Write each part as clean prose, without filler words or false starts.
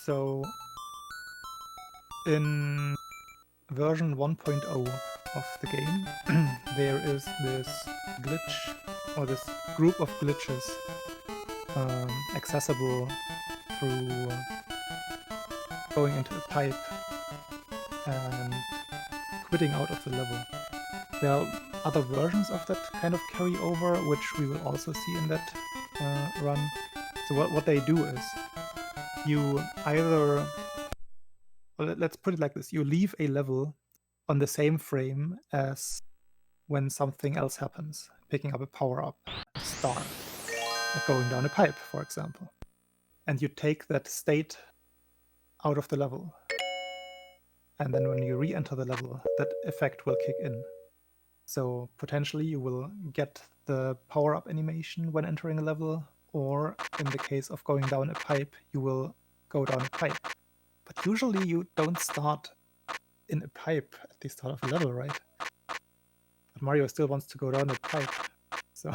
So in version 1.0 of the game, there is this glitch, or this group of glitches accessible through going into a pipe and quitting out of the level. There are other versions of that kind of carryover, which we will also see in that run. So what they do is, you either, well, let's put it like this, you leave a level on the same frame as when something else happens, picking up a power-up, a star, going down a pipe, for example. And you take that state out of the level. And then when you re-enter the level, that effect will kick in. So potentially you will get the power-up animation when entering a level, or in the case of going down a pipe, you will go down a pipe. But usually you don't start in a pipe at the start of a level, right? But Mario still wants to go down a pipe. So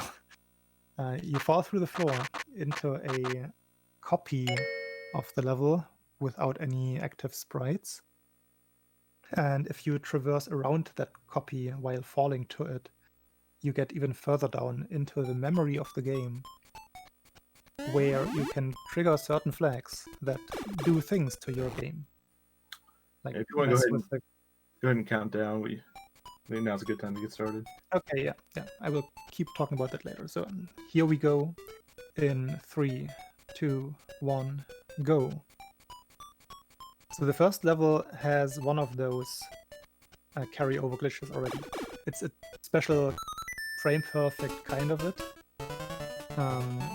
you fall through the floor into a copy of the level without any active sprites. And if you traverse around that copy while falling to it, you get even further down into the memory of the game, where you can trigger certain flags that do things to your game. Like, if you want to go ahead and count down, I think now's a good time to get started. Okay, yeah. I will keep talking about that later. So here we go in 3, 2, 1, go. So the first level has one of those carryover glitches already. It's a special frame-perfect kind of it.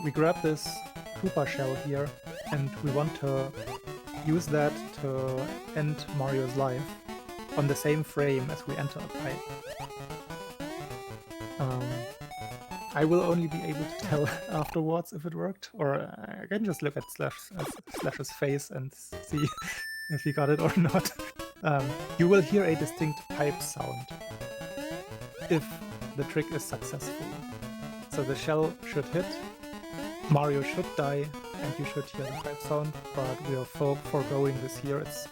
We grab this Koopa shell here, and we want to use that to end Mario's life on the same frame as we enter a pipe. I will only be able to tell afterwards if it worked, or I can just look at Slash's face and see if he got it or not. You will hear a distinct pipe sound if the trick is successful. So the shell should hit, Mario should die, and you should hear the pipe sound, but we are foregoing this here. It's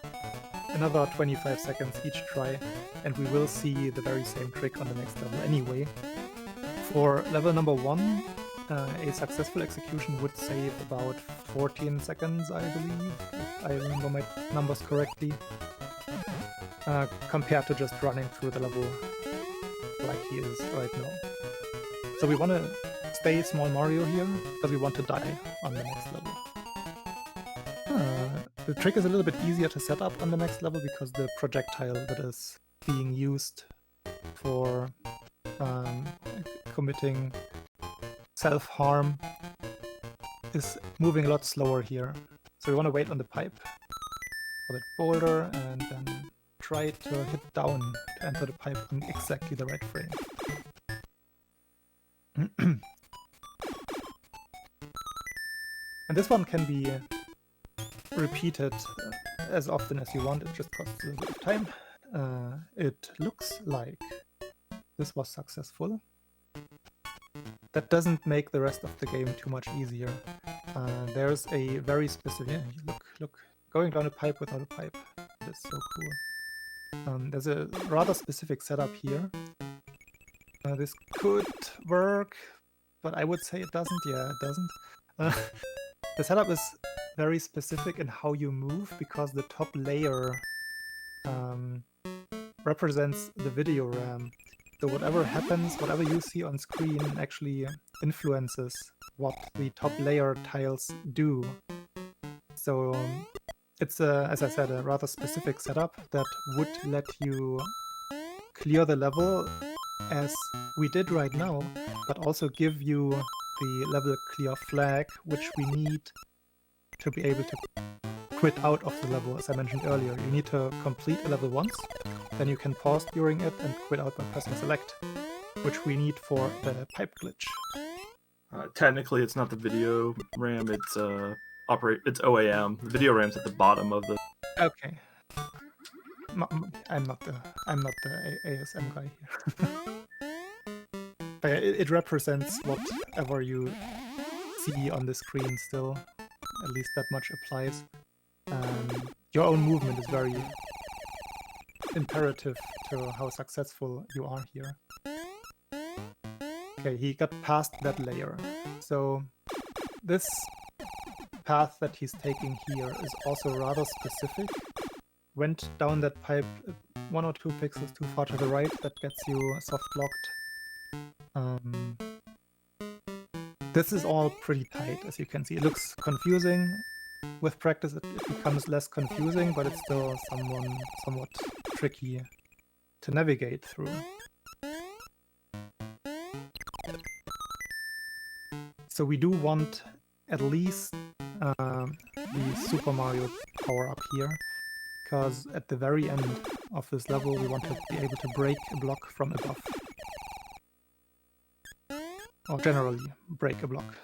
another 25 seconds each try, and we will see the very same trick on the next level anyway. For level number 1, a successful execution would save about 14 seconds, I believe, if I remember my numbers correctly, compared to just running through the level like he is right now. So we want to stay small Mario here, because we want to die on the next level. The trick is a little bit easier to set up on the next level, because the projectile that is being used for committing self-harm is moving a lot slower here. So we want to wait on the pipe for that boulder, and then try to hit down to enter the pipe on exactly the right frame. And this one can be repeated as often as you want, it just costs a little bit of time. It looks like this was successful. That doesn't make the rest of the game too much easier. There's a very specific... look, going down a pipe without a pipe. That is so cool. There's a rather specific setup here. This could work, but I would say it doesn't. Yeah, it doesn't. The setup is very specific in how you move, because the top layer represents the video RAM. So whatever happens, whatever you see on screen actually influences what the top layer tiles do. So it's, as I said, a rather specific setup that would let you clear the level as we did right now, but also give you the level clear flag, which we need to be able to quit out of the level, as I mentioned earlier. You need to complete a level once, then you can pause during it and quit out by pressing select, which we need for the pipe glitch. Technically, it's not the video RAM, it's OAM. The video RAM's at the bottom of the... Okay. I'm not the ASM guy here. But yeah, it represents whatever you see on the screen still. At least that much applies. Your own movement is very imperative to how successful you are here. Okay, he got past that layer. So this path that he's taking here is also rather specific. Went down that pipe 1 or 2 pixels too far to the right, that gets you soft locked. This is all pretty tight, as you can see. It looks confusing. With practice, it becomes less confusing, but it's still somewhat tricky to navigate through. So we do want at least the Super Mario power-up here, because at the very end of this level we want to be able to break a block from above. Or generally, break a block.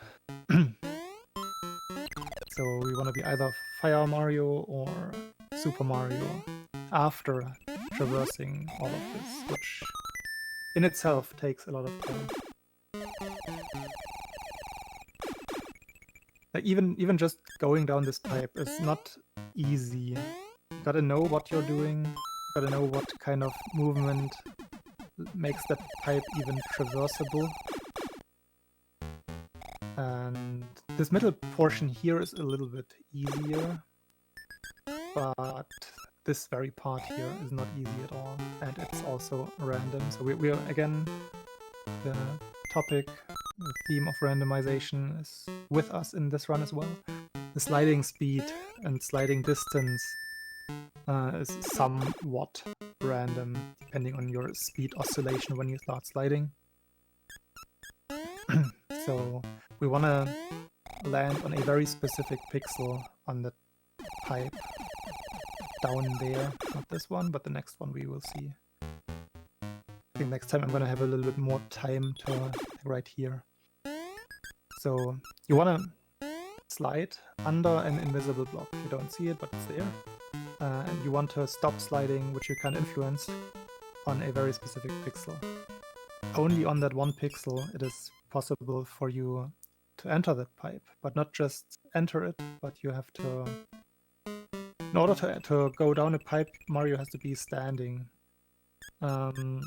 So we want to be either Fire Mario or Super Mario after traversing all of this, which in itself takes a lot of time. Like even just going down this pipe is not easy. You gotta know what you're doing, you gotta know what kind of movement makes that pipe even traversable. And this middle portion here is a little bit easier, but this very part here is not easy at all, and it's also random. So we are, again, the topic, the theme of randomization is with us in this run as well. The sliding speed and sliding distance is somewhat random, depending on your speed oscillation when you start sliding. So we want to land on a very specific pixel on the pipe down there. Not this one, but the next one we will see. I think next time I'm going to have a little bit more time to right here. So you want to slide under an invisible block. You don't see it, but it's there. And you want to stop sliding, which you can influence, on a very specific pixel. Only on that one pixel it is possible for you to enter that pipe, but not just enter it, but you have to... In order to go down a pipe, Mario has to be standing. The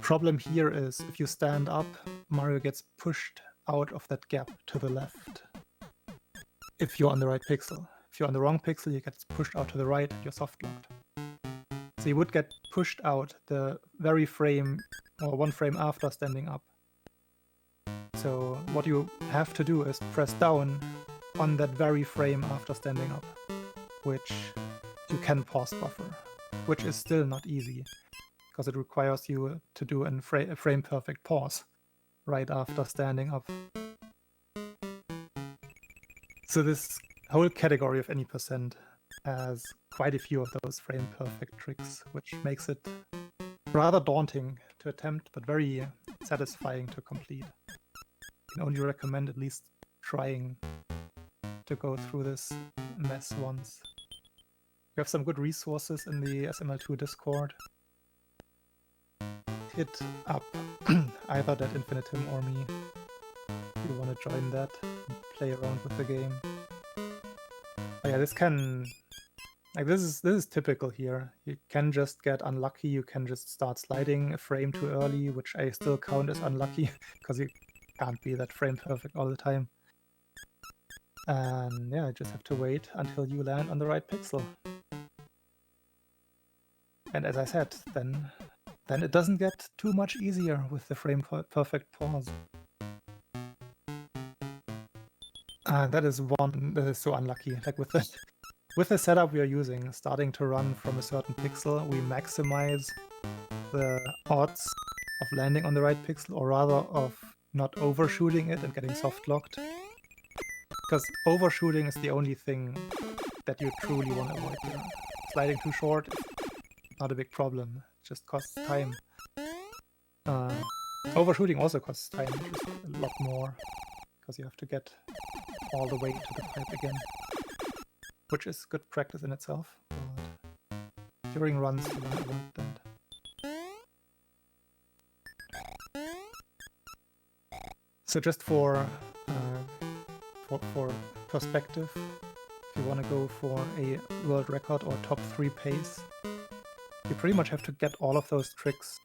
problem here is if you stand up, Mario gets pushed out of that gap to the left. If you're on the right pixel. If you're on the wrong pixel, you get pushed out to the right and you're soft locked. So you would get pushed out the very frame, or one frame after standing up. So what you have to do is press down on that very frame after standing up, which you can pause buffer, which is still not easy, because it requires you to do a frame perfect pause right after standing up. So this whole category of any percent has quite a few of those frame perfect tricks, which makes it rather daunting to attempt, but very satisfying to complete. I can only recommend at least trying to go through this mess once. We have some good resources in the SML2 Discord. Hit up either dadinfinitum or me if you want to join that and play around with the game. But yeah, this can... Like this is typical here. You can just get unlucky, you can just start sliding a frame too early, which I still count as unlucky, because you can't be that frame perfect all the time. And yeah, you just have to wait until you land on the right pixel. And as I said, then it doesn't get too much easier with the frame perfect pause. That is so unlucky. Like with the setup we are using, starting to run from a certain pixel, we maximize the odds of landing on the right pixel, or rather of not overshooting it and getting soft locked. Because overshooting is the only thing that you truly want to avoid here. Sliding too short, not a big problem, it just costs time. Overshooting also costs time, just a lot more, because you have to get all the way to the pipe again. Which is good practice in itself, but during runs you want to avoid that. So just for perspective, you want to go for a world record or top 3 pace, you pretty much have to get all of those tricks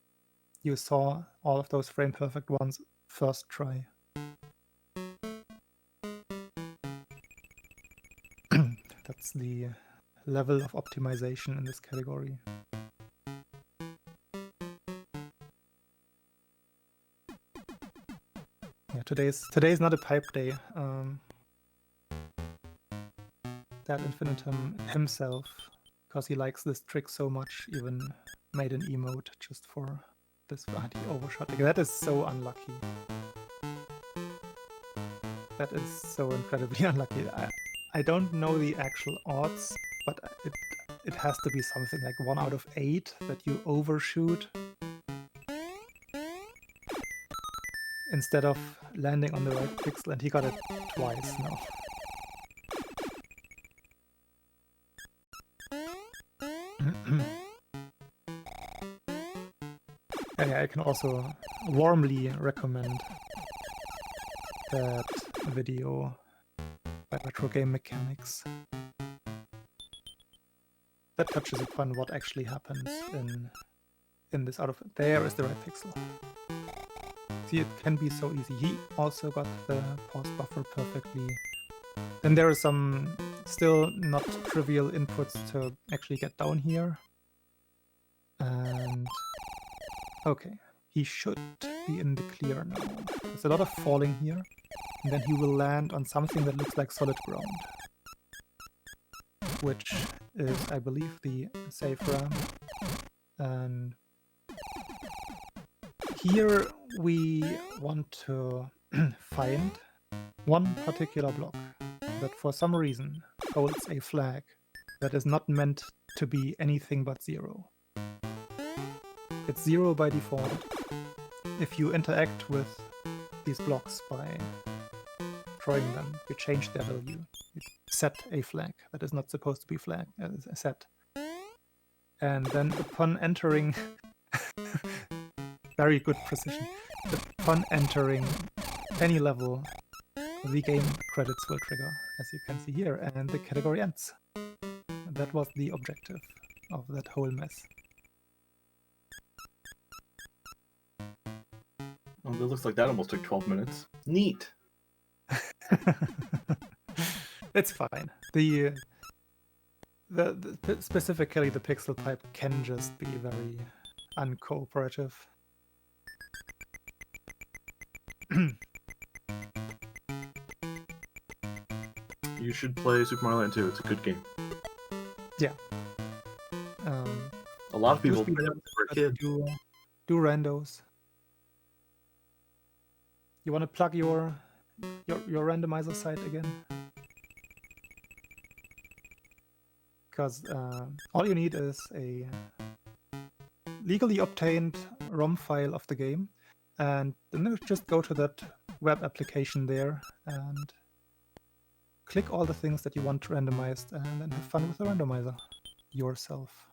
you saw, all of those frame perfect ones, first try. That's the level of optimization in this category. Yeah, today's not a pipe day. Dadinfinitum himself, because he likes this trick so much, even made an emote just for this. He overshot. That is so unlucky. That is so incredibly unlucky. I don't know the actual odds, but it has to be something like 1 out of 8 that you overshoot instead of landing on the right pixel, and he got it twice now. Yeah, I can also warmly recommend that video by Retro Game Mechanics. That touches upon what actually happens in this out of... There is the right pixel. See, it can be so easy. He also got the pause buffer perfectly. Then there are some still not trivial inputs to actually get down here. And... okay, he should be in the clear now. There's a lot of falling here. And then he will land on something that looks like solid ground, which is, I believe, the safe ramp. And here we want to find one particular block that for some reason holds a flag that is not meant to be anything but 0. It's 0 by default. If you interact with these blocks by drawing them, you change their value. You set a flag that is not supposed to be set. And then upon entering... very good precision. Upon entering any level, the game credits will trigger, as you can see here, and the category ends. And that was the objective of that whole mess. Oh, it looks like that almost took 12 minutes. Neat! It's fine. Specifically the pixel pipe can just be very uncooperative. You should play Super Mario Land 2. It's a good game. Yeah. A lot of people play it for a kid. Do randos. You want to plug your randomizer site again? Because all you need is a legally obtained ROM file of the game, and then just go to that web application there and click all the things that you want randomized, and then have fun with the randomizer yourself.